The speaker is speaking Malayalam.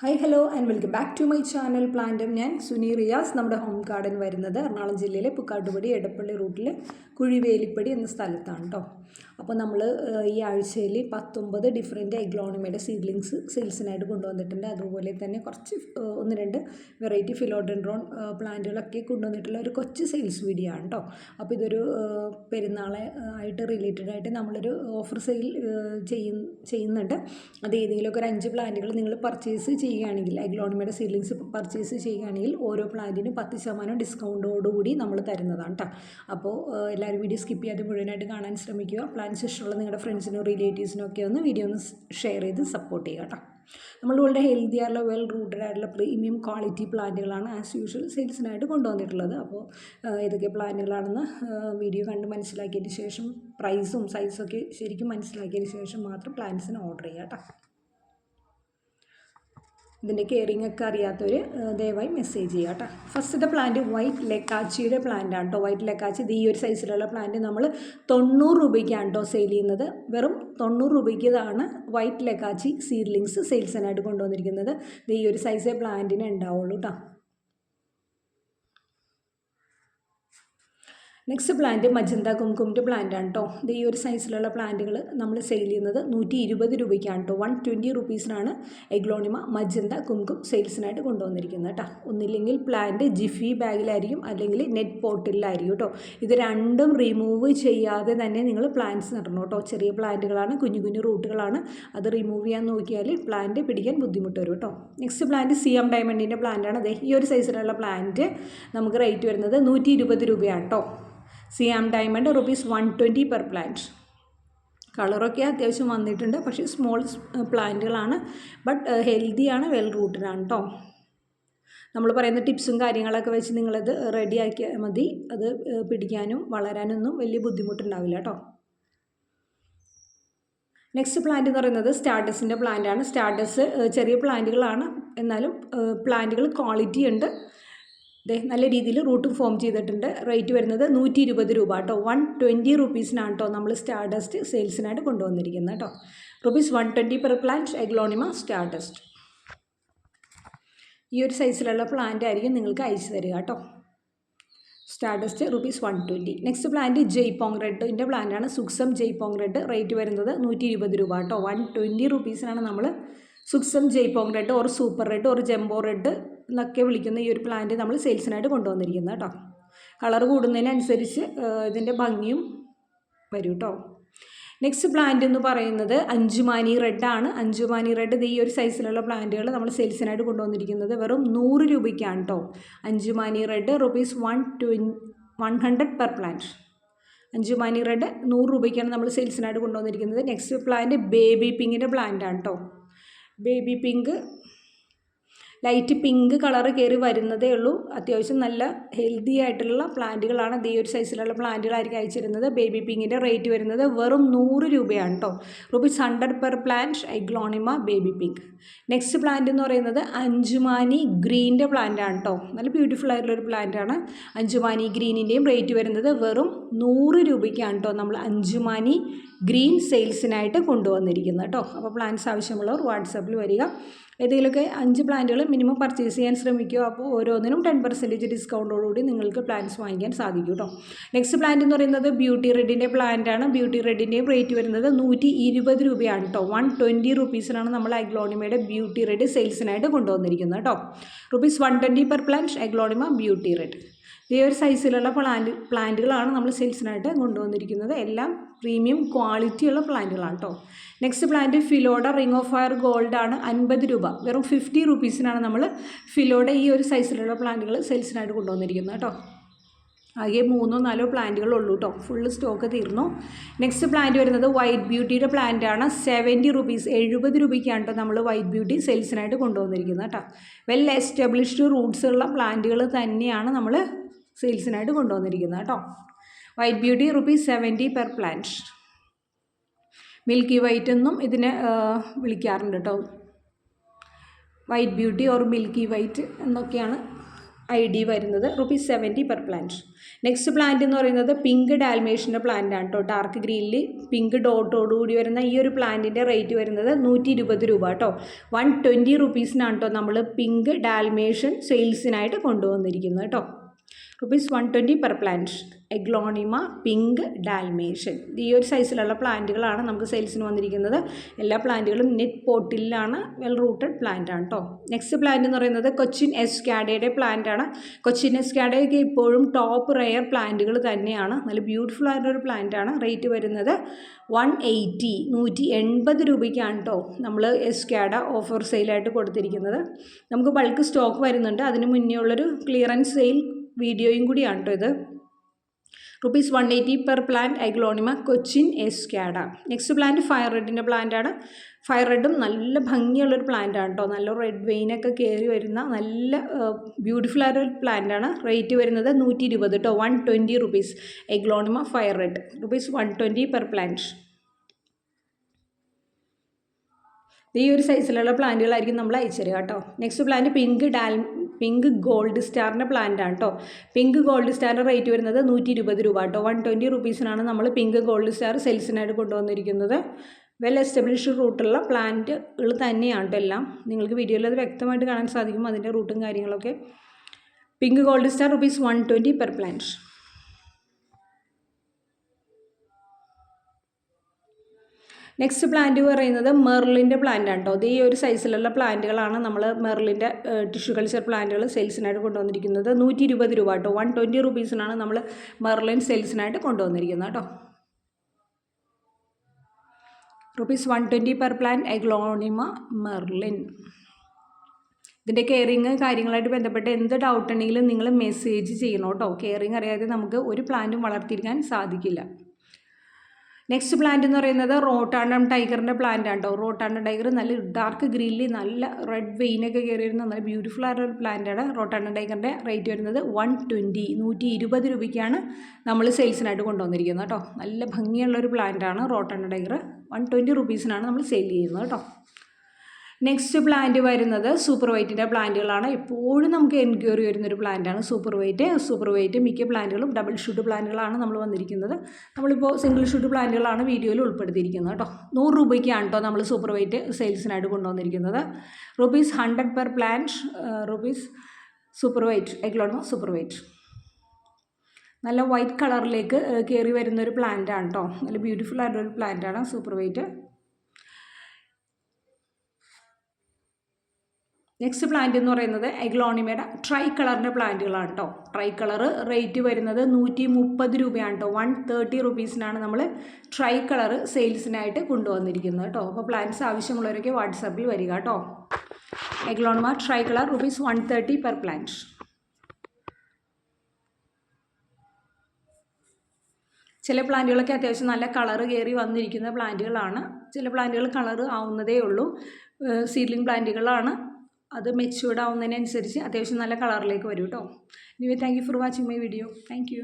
Hi hello and welcome back to my channel പ്ലാന്റും. ഞാൻ സുനി റിയാസ്. നമ്മുടെ ഹോം ഗാർഡൻ വരുന്നത് എറണാകുളം ജില്ലയിലെ പുക്കാട്ടുപടി എടപ്പള്ളി റൂട്ടിൽ കുഴിവേലിപ്പടി എന്ന സ്ഥലത്താണ് കേട്ടോ. അപ്പോൾ നമ്മൾ ഈ ആഴ്ചയിൽ 19 ഡിഫറെൻറ്റ് എഗ്ലോണിമയുടെ സീഡ്ലിങ്സ് സെയിൽസിനായിട്ട് കൊണ്ടുവന്നിട്ടുണ്ട്. അതുപോലെ തന്നെ കുറച്ച് ഒന്ന് രണ്ട് വെറൈറ്റി ഫിലോഡെൻഡ്രോൺ പ്ലാന്റുകളൊക്കെ കൊണ്ടുവന്നിട്ടുള്ള ഒരു കൊച്ചു സെയിൽസ് വീഡിയോ ആണ് കേട്ടോ. അപ്പോൾ ഇതൊരു പെരുന്നാളെ ആയിട്ട് റിലേറ്റഡ് ആയിട്ട് നമ്മളൊരു ഓഫർ സെയിൽ ചെയ്യുന്നുണ്ട്. അത് ഏതെങ്കിലുമൊക്കെ ഒരു 5 പ്ലാന്റുകൾ നിങ്ങൾ പർച്ചേസ് ചെയ്യുകയാണെങ്കിൽ, എഗ്ലോണിമയുടെ സീഡ്ലിങ്സ് പർച്ചേസ് ചെയ്യുകയാണെങ്കിൽ ഓരോ പ്ലാന്റിനും 10% ഡിസ്കൗണ്ടോടുകൂടി നമ്മൾ തരുന്നതാണ് കേട്ടോ. അപ്പോൾ എല്ലാവരും വീഡിയോ സ്കിപ്പ് ചെയ്യാതെ മുഴുവനായിട്ട് കാണാൻ ശ്രമിക്കുക. പ്ലാൻസ് ഇഷ്ടമുള്ള നിങ്ങളുടെ ഫ്രണ്ട്സിനും റിലേറ്റീവ്സിനും ഒക്കെ ഒന്ന് വീഡിയോ ഒന്ന് ഷെയർ ചെയ്ത് സപ്പോർട്ട് ചെയ്യുക കേട്ടോ. നമ്മൾ വളരെ ഹെൽത്തി ആയിട്ടുള്ള വെൽ റൂട്ടഡ് ആയിട്ടുള്ള പ്രീമിയം ക്വാളിറ്റി പ്ലാന്റുകളാണ് ആസ് യൂഷ്വൽ സെയിൽസിനായിട്ട് കൊണ്ടുവന്നിട്ടുള്ളത്. അപ്പോൾ ഏതൊക്കെ പ്ലാന്റുകളാണെന്ന് വീഡിയോ കണ്ട് മനസ്സിലാക്കിയതിന് ശേഷം പ്രൈസും സൈസൊക്കെ ശരിക്കും മനസ്സിലാക്കിയതിന് ശേഷം മാത്രം പ്ലാന്റ്സിന് ഓർഡർ ചെയ്യുക കേട്ടോ. ഇതിൻ്റെ കെയറിംഗ് ഒക്കെ അറിയാത്തവർ ദയവായി മെസ്സേജ് ചെയ്യുക കേട്ടോ. ഫസ്റ്റത്തെ പ്ലാന്റ് വൈറ്റ് ലെക്കാച്ചിയുടെ പ്ലാന്റ് ആണ് കേട്ടോ. വൈറ്റ് ലെക്കാച്ചി ഈ ഒരു സൈസിലുള്ള പ്ലാന്റ് നമ്മൾ 90 രൂപയ്ക്കാണ് കേട്ടോ സെയിൽ ചെയ്യുന്നത്. വെറും 90 രൂപയ്ക്ക് ഇതാണ് വൈറ്റ് ലെക്കാച്ചി സീഡ്ലിങ്സ് സെയിൽസിനായിട്ട് കൊണ്ടുവന്നിരിക്കുന്നത്. ഈ ഒരു സൈസേ പ്ലാന്റിന് ഉണ്ടാവുള്ളൂ കേട്ടോ. നെക്സ്റ്റ് പ്ലാന്റ് മജന്ത കുംകുമിൻ്റെ പ്ലാന്റ് ആണ് കേട്ടോ. ഈ ഒരു സൈസിലുള്ള പ്ലാന്റുകൾ നമ്മൾ സെയിൽ ചെയ്യുന്നത് 120 രൂപയ്ക്കാണ് കേട്ടോ. 120 റുപ്പീസിനാണ് എഗ്ലോണിമ മജന്ത കുംകും സെയിൽസിനായിട്ട് കൊണ്ടുവന്നിരിക്കുന്നത് കേട്ടോ. ഒന്നില്ലെങ്കിൽ പ്ലാന്റ് ജിഫി ബാഗിലായിരിക്കും, അല്ലെങ്കിൽ നെറ്റ് പോട്ടിലായിരിക്കും കേട്ടോ. ഇത് രണ്ടും റിമൂവ് ചെയ്യാതെ തന്നെ നിങ്ങൾ പ്ലാന്റ്സ് നടണം കേട്ടോ. ചെറിയ പ്ലാന്റുകളാണ്, കുഞ്ഞു കുഞ്ഞു റൂട്ടുകളാണ്. അത് റിമൂവ് ചെയ്യാൻ നോക്കിയാൽ പ്ലാന്റ് പിടിക്കാൻ ബുദ്ധിമുട്ട് വരും കേട്ടോ. നെക്സ്റ്റ് പ്ലാന്റ് സിയം ഡയമണ്ടിൻ്റെ പ്ലാന്റാണ്. അതെ, ഈ ഒരു സൈസിലുള്ള പ്ലാന്റ് നമുക്ക് റേറ്റ് വരുന്നത് 120 രൂപയാണ് കേട്ടോ. സിയാം ഡയമണ്ട് ₹120 പെർ പ്ലാന്റ്. കളറൊക്കെ അത്യാവശ്യം വന്നിട്ടുണ്ട്, പക്ഷേ സ്മോൾ പ്ലാന്റുകളാണ്. ബട്ട് ഹെൽത്തിയാണ്, വെൽ റൂട്ടഡാണ് കേട്ടോ. നമ്മൾ പറയുന്ന ടിപ്സും കാര്യങ്ങളൊക്കെ വെച്ച് നിങ്ങളത് റെഡിയാക്കിയാൽ മതി. അത് പിടിക്കാനും വളരാനൊന്നും വലിയ ബുദ്ധിമുട്ടുണ്ടാവില്ല കേട്ടോ. നെക്സ്റ്റ് പ്ലാന്റ് എന്ന് പറയുന്നത് സ്റ്റാർഡസിൻ്റെ പ്ലാന്റാണ്. സ്റ്റാർഡസ് ചെറിയ പ്ലാന്റുകളാണ്, എന്നാലും പ്ലാന്റുകൾ ക്വാളിറ്റി ഉണ്ട്. നല്ല രീതിയിൽ റൂട്ടും ഫോം ചെയ്തിട്ടുണ്ട്. റേറ്റ് വരുന്നത് 120 രൂപ കേട്ടോ. 120 റുപ്പീസിനാണ് കേട്ടോ നമ്മൾ സ്റ്റാർഡസ്റ്റ് സെയിൽസിനായിട്ട് കൊണ്ടുവന്നിരിക്കുന്നത് കേട്ടോ. ₹120 പെർ പ്ലാന്റ് എഗ്ലോണിമ സ്റ്റാർഡസ്റ്റ്. ഈ ഒരു സൈസിലുള്ള പ്ലാന്റ് ആയിരിക്കും നിങ്ങൾക്ക് അയച്ചു തരിക കേട്ടോ. സ്റ്റാർഡസ്റ്റ് ₹120. നെക്സ്റ്റ് പ്ലാന്റ് ജയ്പോങ് റെഡിൻ്റെ പ്ലാന്റാണ്. സുക്സം ജയ്പോങ് റെഡ്. റേറ്റ് വരുന്നത് 120 രൂപ കേട്ടോ. 120 റുപ്പീസിനാണ് നമ്മൾ Suksom Jaipong red or super red or jumbo red എന്നൊക്കെ വിളിക്കുന്ന ഈ ഒരു പ്ലാന്റ് നമ്മൾ സെയിൽസിനായിട്ട് കൊണ്ടുവന്നിരിക്കുന്നത് കേട്ടോ. കളർ കൂടുന്നതിനനുസരിച്ച് ഇതിൻ്റെ ഭംഗിയും വരും കേട്ടോ. നെക്സ്റ്റ് പ്ലാന്റ് എന്ന് പറയുന്നത് അഞ്ചുമാനി റെഡാണ്. അഞ്ചുമാനി റെഡ് ഈ ഒരു സൈസിലുള്ള പ്ലാന്റുകൾ നമ്മൾ സെയിൽസിനായിട്ട് കൊണ്ടുവന്നിരിക്കുന്നത് വെറും 100 രൂപയ്ക്കാണ് കേട്ടോ. Anchumani red ₹100 per plant. Anchumani red 100 രൂപയ്ക്കാണ് നമ്മൾ സെയിൽസിനായിട്ട് കൊണ്ടുവന്നിരിക്കുന്നത്. നെക്സ്റ്റ് പ്ലാന്റ് ബേബി പിങ്കിൻ്റെ പ്ലാന്റ് ആണ് കേട്ടോ. Baby pink light pink colour കയറി വരുന്നതേ ഉള്ളൂ. അത്യാവശ്യം നല്ല ഹെൽത്തി ആയിട്ടുള്ള പ്ലാന്റുകളാണ്. ഈ ഒരു സൈസിലുള്ള പ്ലാന്റുകളായിരിക്കും അയച്ചിരുന്നത്. ബേബി പിങ്കിൻ്റെ റേറ്റ് വരുന്നത് വെറും 100 രൂപയാണ് കേട്ടോ. ₹100 per plant aglaonema baby pink. Next plant എന്ന് പറയുന്നത് അഞ്ചുമാനി ഗ്രീൻ്റെ പ്ലാന്റ് ആണ് കേട്ടോ. നല്ല ബ്യൂട്ടിഫുൾ ആയിട്ടുള്ളൊരു പ്ലാന്റ് ആണ്. അഞ്ചുമാനി ഗ്രീനിൻ്റെയും റേറ്റ് വരുന്നത് വെറും 100 രൂപയ്ക്കാണ് കേട്ടോ നമ്മൾ അഞ്ചുമാനി ഗ്രീൻ സെയിൽസിനായിട്ട് കൊണ്ടുവന്നിരിക്കുന്നത് കേട്ടോ. അപ്പോൾ പ്ലാന്റ്സ് ആവശ്യമുള്ളവർ വാട്സാപ്പിൽ വരിക. ഏതെങ്കിലുമൊക്കെ 5 പ്ലാന്റുകൾ മിനിമം പർച്ചേസ് ചെയ്യാൻ ശ്രമിക്കുക. അപ്പോൾ ഓരോന്നിനും 10% ഡിസ്കൗണ്ടോടുകൂടി നിങ്ങൾക്ക് പ്ലാന്റ്സ് വാങ്ങിക്കാൻ സാധിക്കും കേട്ടോ. നെക്സ്റ്റ് പ്ലാന്റ് എന്ന് പറയുന്നത് ബ്യൂട്ടി റെഡിൻ്റെ പ്ലാന്റ് ആണ്. ബ്യൂട്ടി റെഡിൻ്റെയും റേറ്റ് വരുന്നത് 120 രൂപയാണ് കേട്ടോ. 120 റുപ്പീസിനാണ് നമ്മൾ എഗ്ലോണിമയുടെ ബ്യൂട്ടി റെഡ് സെയിൽസിനായിട്ട് കൊണ്ടുവന്നിരിക്കുന്നത് കേട്ടോ. ₹120 per plant aglaonema beauty red. ഈ ഒരു സൈസിലുള്ള പ്ലാന്റുകളാണ് നമ്മൾ സെയിൽസിനായിട്ട് കൊണ്ടുവന്നിരിക്കുന്നത്. എല്ലാം പ്രീമിയം ക്വാളിറ്റിയുള്ള പ്ലാന്റുകളാണ് കേട്ടോ. നെക്സ്റ്റ് പ്ലാന്റ് ഫിലോഡ റിംഗ് ഓഫ് ഫയർ ഗോൾഡ് ആണ്. 50 രൂപ. വെറും 50 റുപ്പീസിനാണ് നമ്മൾ ഫിലോഡ ഈ ഒരു സൈസിലുള്ള പ്ലാന്റുകൾ സെയിൽസിനായിട്ട് കൊണ്ടുവന്നിരിക്കുന്നത് കേട്ടോ. ആകെ 3-4 പ്ലാന്റുകളുള്ളൂ കേട്ടോ. ഫുള്ള് സ്റ്റോക്ക് തീർന്നു. നെക്സ്റ്റ് പ്ലാന്റ് വരുന്നത് വൈറ്റ് ബ്യൂട്ടിയുടെ പ്ലാന്റ് ആണ്. 70 റുപ്പീസ് 70 രൂപയ്ക്കാണ് കേട്ടോ നമ്മൾ വൈറ്റ് ബ്യൂട്ടി സെയിൽസിനായിട്ട് കൊണ്ടുവന്നിരിക്കുന്നത് കേട്ടോ. വെൽ എസ്റ്റാബ്ലിഷ്ഡ് റൂട്ട്സ് ഉള്ള പ്ലാന്റുകൾ തന്നെയാണ് നമ്മൾ സെയിൽസിനായിട്ട് കൊണ്ടുവന്നിരിക്കുന്നത് കേട്ടോ. White beauty ₹70 per plant. Milky white എന്നും ഇതിനെ വിളിക്കാറുണ്ട് കേട്ടോ. White beauty or milky white എന്നൊക്കെയാണ് ID വരുന്നത് ₹70 പെർ പ്ലാന്റ്. നെക്സ്റ്റ് പ്ലാന്റ് എന്ന് പറയുന്നത് പിങ്ക് ഡാൽമേഷ്യൻ്റെ പ്ലാന്റ് ആണ് കേട്ടോ. ഡാർക്ക് ഗ്രീനിൽ പിങ്ക് ഡോട്ടോടുകൂടി വരുന്ന ഈ ഒരു പ്ലാന്റിൻ്റെ റേറ്റ് വരുന്നത് ₹120 കേട്ടോ. 120 റുപ്പീസിനാണ് കേട്ടോ നമ്മൾ പിങ്ക് ഡാൽമേഷ്യൻ സെയിൽസിനായിട്ട് കൊണ്ടുവന്നിരിക്കുന്നത് കേട്ടോ. ₹120 per plant. Aglaonema pink Dalmatian. ഈ ഒരു സൈസിലുള്ള പ്ലാന്റുകളാണ് നമുക്ക് സെയിൽസിന് വന്നിരിക്കുന്നത്. എല്ലാ പ്ലാന്റുകളും നെറ്റ് പോട്ടിലാണ്, വെൽ റൂട്ടഡ് പ്ലാന്റ് ആണ് കേട്ടോ. നെക്സ്റ്റ് പ്ലാന്റ് എന്ന് പറയുന്നത് കൊച്ചിൻ എസ്കാഡയുടെ പ്ലാന്റ് ആണ്. കൊച്ചിൻ എസ്കാഡയൊക്കെ ഇപ്പോഴും ടോപ്പ് റെയർ പ്ലാന്റുകൾ തന്നെയാണ്. നല്ല ബ്യൂട്ടിഫുൾ ആയിട്ടൊരു പ്ലാന്റ് ആണ്. റേറ്റ് വരുന്നത് 180 രൂപയ്ക്കാണ് കേട്ടോ നമ്മൾ എസ്കാഡ ഓഫർ സെയിലായിട്ട് കൊടുത്തിരിക്കുന്നത്. നമുക്ക് ബൾക്ക് സ്റ്റോക്ക് വരുന്നുണ്ട്. അതിന് മുന്നേ ഉള്ളൊരു ക്ലിയറൻസ് സെയിൽ വീഡിയോയും കൂടിയാണ് കേട്ടോ ഇത്. ₹180 per plant aglaonema Cochin Escada. Next plant fire റെഡിൻ്റെ പ്ലാന്റ് ആണ്. ഫയർ റെഡും നല്ല ഭംഗിയുള്ളൊരു പ്ലാന്റ് ആണ് കേട്ടോ. നല്ല റെഡ് വെയിനൊക്കെ കയറി വരുന്ന നല്ല ബ്യൂട്ടിഫുൾ ആയൊരു പ്ലാന്റ് ആണ്. റേറ്റ് വരുന്നത് 120 കേട്ടോ. 120 rupees. Aglaonema fire red ₹120 per plant. ഈ ഒരു സൈസിലുള്ള പ്ലാന്റുകളായിരിക്കും നമ്മൾ അയച്ചു തരിക കേട്ടോ. നെക്സ്റ്റ് പ്ലാന്റ് പിങ്ക് ഗോൾഡ് സ്റ്റാറിൻ്റെ പ്ലാന്റ് ആണ് കേട്ടോ. പിങ്ക് ഗോൾഡ് സ്റ്റാറിൻ്റെ റേറ്റ് വരുന്നത് 120 രൂപ കേട്ടോ. 120 റുപ്പീസിനാണ് നമ്മൾ പിങ്ക് ഗോൾഡ് സ്റ്റാർ സെയിൽസിനായിട്ട് കൊണ്ടുവന്നിരിക്കുന്നത്. വെൽ എസ്റ്റാബ്ലിഷ്ഡ് റൂട്ടുള്ള പ്ലാന്റുകൾ തന്നെയാണ് കേട്ടോ എല്ലാം. നിങ്ങൾക്ക് വീഡിയോയിൽ അത് വ്യക്തമായിട്ട് കാണാൻ സാധിക്കും, അതിൻ്റെ റൂട്ടും കാര്യങ്ങളൊക്കെ. Pink gold star ₹120 per plant. Next plant പറയുന്നത് മെർലിൻ്റെ പ്ലാന്റ് ആണ് കേട്ടോ. ഇത് ഈ ഒരു സൈസിലുള്ള പ്ലാന്റുകളാണ് നമ്മൾ മെർലിൻ്റെ ടിഷ്യൂ കൾച്ചർ പ്ലാന്റുകൾ സെയിൽസിനായിട്ട് കൊണ്ടുവന്നിരിക്കുന്നത്. 120 രൂപ കേട്ടോ. 120 റുപ്പീസിനാണ് നമ്മൾ മെർലിൻ സെയിൽസിനായിട്ട് കൊണ്ടുവന്നിരിക്കുന്നത് കേട്ടോ. ₹120 പെർ പ്ലാന്റ് എഗ്ലോണിമ മെർലിൻ. ഇതിൻ്റെ കെയറിങ് കാര്യങ്ങളായിട്ട് ബന്ധപ്പെട്ട് എന്ത് ഡൗട്ട് ഉണ്ടെങ്കിലും നിങ്ങൾ മെസ്സേജ് ചെയ്യണം കേട്ടോ. കെയറിങ് അറിയാതെ നമുക്ക് ഒരു പ്ലാന്റും വളർത്തിയിരിക്കാൻ സാധിക്കില്ല. നെക്സ്റ്റ് പ്ലാന്റ് എന്ന് പറയുന്നത് റോട്ടാണ്ടം ടൈഗറിൻ്റെ പ്ലാന്റ് ആണ് കേട്ടോ. റോട്ടാണ്ടം ടൈഗർ നല്ല ഡാർക്ക് ഗ്രീനിൽ നല്ല റെഡ് വെയിനൊക്കെ കയറി വരുന്ന നല്ല ബ്യൂട്ടിഫുൾ ആയിട്ടൊരു പ്ലാന്റ് ആണ്. റോട്ടാണ്ടം ടൈഗറിൻ്റെ റേറ്റ് വരുന്നത് 120 രൂപയ്ക്കാണ് നമ്മൾ സെയിൽസിനായിട്ട് കൊണ്ടുവന്നിരിക്കുന്നത് കേട്ടോ. നല്ല ഭംഗിയുള്ളൊരു പ്ലാന്റ് ആണ് റോട്ടാണ്ടം ടൈഗർ. 120 റുപ്പീസിനാണ് നമ്മൾ സെയിൽ ചെയ്യുന്നത് കേട്ടോ. നെക്സ്റ്റ് പ്ലാന്റ് വരുന്നത് സൂപ്പർ വൈറ്റിൻ്റെ പ്ലാന്റുകളാണ്. എപ്പോഴും നമുക്ക് എൻക്വയറി വരുന്നൊരു പ്ലാന്റാണ് സൂപ്പർ വൈറ്റ്. മിക്ക പ്ലാന്റുകളും ഡബിൾ ഷൂട്ട് പ്ലാന്റുകളാണ് നമ്മൾ വന്നിരിക്കുന്നത്. നമ്മളിപ്പോൾ സിംഗിൾ ഷൂട്ട് പ്ലാന്റുകളാണ് വീഡിയോയിൽ ഉൾപ്പെടുത്തിയിരിക്കുന്നത് കേട്ടോ. 100 രൂപയ്ക്കാണ് കേട്ടോ നമ്മൾ സൂപ്പർ വൈറ്റ് സെയിൽസിനായിട്ട് കൊണ്ടുവന്നിരിക്കുന്നത്. ₹100 per plant. Super white aglaonema super white. നല്ല വൈറ്റ് കളറിലേക്ക് കയറി വരുന്നൊരു പ്ലാന്റാണ് കേട്ടോ. നല്ല ബ്യൂട്ടിഫുൾ ആയിട്ടൊരു പ്ലാന്റാണ് സൂപ്പർ വൈറ്റ്. നെക്സ്റ്റ് പ്ലാന്റ് എന്ന് പറയുന്നത് എഗ്ലോണിമയുടെ ട്രൈ കളറിൻ്റെ പ്ലാന്റുകളാണ് കേട്ടോ. ട്രൈ കളർ റേറ്റ് വരുന്നത് 130 രൂപയാണ് കേട്ടോ. 130 റുപ്പീസിനാണ് നമ്മൾ ട്രൈ കളർ സെയിൽസിനായിട്ട് കൊണ്ടുവന്നിരിക്കുന്നത് കേട്ടോ. അപ്പോൾ പ്ലാന്റ്സ് ആവശ്യമുള്ളവരൊക്കെ വാട്സാപ്പിൽ വരിക കേട്ടോ. Aglaonema try colour ₹130 per plant. ചില പ്ലാന്റുകളൊക്കെ അത്യാവശ്യം നല്ല കളർ കയറി വന്നിരിക്കുന്ന പ്ലാന്റുകളാണ്. ചില പ്ലാന്റുകൾ കളർ ആവുന്നതേ ഉള്ളൂ. സീഡ്ലിംഗ് പ്ലാന്റുകളാണ്. അത് മെച്യൂർഡ് ആവുന്നതിനനുസരിച്ച് അത്യാവശ്യം നല്ല കളറിലേക്ക് വരും കേട്ടോ. Anyway thank you for watching my video. Thank you.